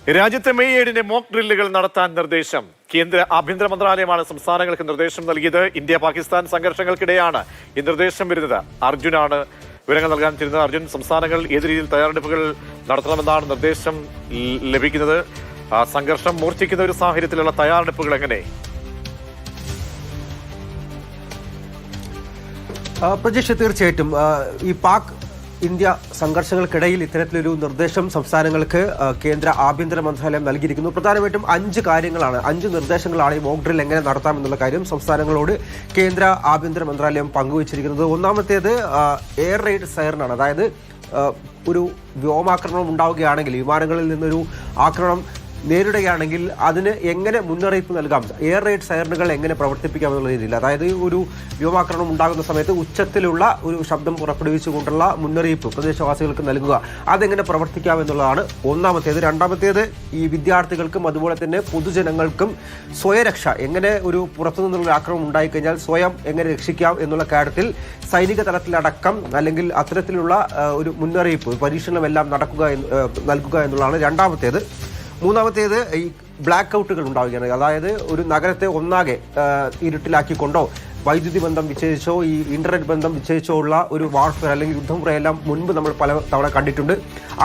രാജ്യത്തെ May 7-ന് mock ഡ്രില്ലുകൾ നടത്താൻ നിർദ്ദേശം. കേന്ദ്ര ആഭ്യന്തര മന്ത്രാലയമാണ് സംസ്ഥാനങ്ങൾക്ക് നിർദ്ദേശം നൽകിയത്. ഇന്ത്യ പാകിസ്ഥാൻ സംഘർഷങ്ങൾക്കിടെയാണ് ഈ നിർദ്ദേശം വരുന്നത്. അർജുനാണ് വിവരങ്ങൾ നൽകാൻ ചേരുന്നത്. അർജുൻ, സംസ്ഥാനങ്ങൾ ഏത് രീതിയിൽ തയ്യാറെടുപ്പുകൾ നടത്തണമെന്നാണ് നിർദ്ദേശം ലഭിക്കുന്നത്? സംഘർഷം മൂർച്ഛിക്കുന്ന ഒരു സാഹചര്യത്തിലുള്ള തയ്യാറെടുപ്പുകൾ എങ്ങനെ? പ്രജീഷ്, തീർച്ചയായിട്ടും ഈ പാക് ഇന്ത്യ സംഘർഷങ്ങൾക്കിടയിൽ ഇത്തരത്തിലൊരു നിർദ്ദേശം സംസ്ഥാനങ്ങൾക്ക് കേന്ദ്ര ആഭ്യന്തര മന്ത്രാലയം നൽകിയിരിക്കുന്നു. പ്രധാനമായിട്ടും 5 കാര്യങ്ങളാണ്, 5 നിർദ്ദേശങ്ങളാണ് ഈ മോക്ക് ഡ്രിൽ എങ്ങനെ നടത്താമെന്നുള്ള കാര്യം സംസ്ഥാനങ്ങളോട് കേന്ദ്ര ആഭ്യന്തര മന്ത്രാലയം പങ്കുവച്ചിരിക്കുന്നത്. ഒന്നാമത്തേത് എയർ റെയ്ഡ് സൈറനാണ്. അതായത് ഒരു വ്യോമാക്രമണം ഉണ്ടാവുകയാണെങ്കിൽ, വിമാനങ്ങളിൽ നിന്നൊരു ആക്രമണം നേരിടുകയാണെങ്കിൽ അതിന് എങ്ങനെ മുന്നറിയിപ്പ് നൽകാം, എയർ റെയ്ഡ് സൈറനുകൾ എങ്ങനെ പ്രവർത്തിപ്പിക്കാം എന്നുള്ള രീതിയിൽ. അതായത് ഒരു വ്യോമാക്രമണം ഉണ്ടാകുന്ന സമയത്ത് ഉച്ചത്തിലുള്ള ഒരു ശബ്ദം പുറപ്പെടുവിച്ചുകൊണ്ടുള്ള മുന്നറിയിപ്പ് പ്രദേശവാസികൾക്ക് നൽകുക, അതെങ്ങനെ പ്രവർത്തിക്കാം എന്നുള്ളതാണ് ഒന്നാമത്തേത്. രണ്ടാമത്തേത് ഈ വിദ്യാർത്ഥികൾക്കും അതുപോലെ തന്നെ പൊതുജനങ്ങൾക്കും സ്വയരക്ഷ, എങ്ങനെ ഒരു പുറത്തുനിന്നുള്ള ആക്രമണം ഉണ്ടായിക്കഴിഞ്ഞാൽ സ്വയം എങ്ങനെ രക്ഷിക്കാം എന്നുള്ള കാര്യത്തിൽ സൈനിക തലത്തിലടക്കം അല്ലെങ്കിൽ അത്തരത്തിലുള്ള ഒരു മുന്നറിയിപ്പ് പരീക്ഷണമെല്ലാം നൽകുക എന്നുള്ളതാണ് രണ്ടാമത്തേത്. മൂന്നാമത്തേത് ഈ ബ്ലാക്ക് ഔട്ടുകൾ ഉണ്ടാവുകയാണ്. അതായത് ഒരു നഗരത്തെ ഒന്നാകെ ഇരുട്ടിലാക്കിക്കൊണ്ടോ വൈദ്യുതി ബന്ധം വിച്ഛേദിച്ചോ ഈ ഇന്റർനെറ്റ് ബന്ധം വിച്ഛേദിച്ചോ ഉള്ള ഒരു വാർഫെയർ അല്ലെങ്കിൽ യുദ്ധമുറയെല്ലാം മുൻപ് നമ്മൾ പല തവണ കണ്ടിട്ടുണ്ട്.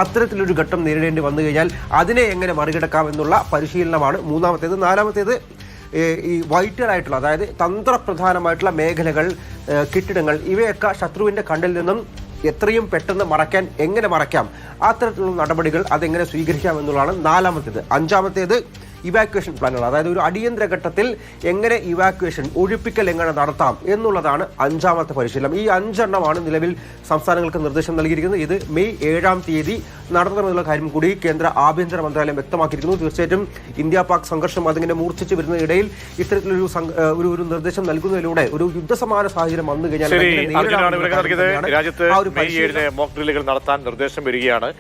അത്തരത്തിലൊരു ഘട്ടം നേരിടേണ്ടി വന്നു കഴിഞ്ഞാൽ അതിനെ എങ്ങനെ മറികടക്കാം എന്നുള്ള പരിശീലനമാണ് മൂന്നാമത്തേത്. നാലാമത്തേത് ഈ വൈറ്റൽ ആയിട്ടുള്ള, അതായത് തന്ത്രപ്രധാനമായിട്ടുള്ള മേഖലകൾ, കെട്ടിടങ്ങൾ, ഇവയൊക്കെ ശത്രുവിൻ്റെ കണ്ണിൽ നിന്നും എത്രയും പെട്ടെന്ന് എങ്ങനെ മറയ്ക്കാം, അത്തരത്തിലുള്ള നടപടികൾ അതെങ്ങനെ സ്വീകരിക്കാം എന്നുള്ളതാണ് നാലാമത്തേത്. അഞ്ചാമത്തേത് ഇവാക്യുവേഷൻ പ്ലാനുകൾ. അതായത് ഒരു അടിയന്തര ഘട്ടത്തിൽ എങ്ങനെ ഇവാക്യുവേഷൻ, ഒഴിപ്പിക്കൽ എങ്ങനെ നടത്താം എന്നുള്ളതാണ് അഞ്ചാമത്തെ പരിശീലനം. ഈ 5 എണ്ണമാണ് നിലവിൽ സംസ്ഥാനങ്ങൾക്ക് നിർദ്ദേശം നൽകിയിരിക്കുന്നത്. ഇത് മെയ് 7-ാം തീയതി നടത്തണമെന്നുള്ള കാര്യം കൂടി കേന്ദ്ര ആഭ്യന്തര മന്ത്രാലയം വ്യക്തമാക്കിയിരിക്കുന്നു. തീർച്ചയായിട്ടും ഇന്ത്യ പാക് സംഘർഷം അതിങ്ങനെ മൂർച്ഛിച്ചു വരുന്നതിനിടയിൽ ഇത്തരത്തിലൊരു ഒരു നിർദ്ദേശം നൽകുന്നതിലൂടെ ഒരു യുദ്ധസമാന സാഹചര്യം വന്നു കഴിഞ്ഞാൽ രാജ്യത്ത് മെയ് 7-ന് മോക്ക് ഡ്രില്ലുകൾ നടത്താൻ നിർദ്ദേശം വരികയാണ്.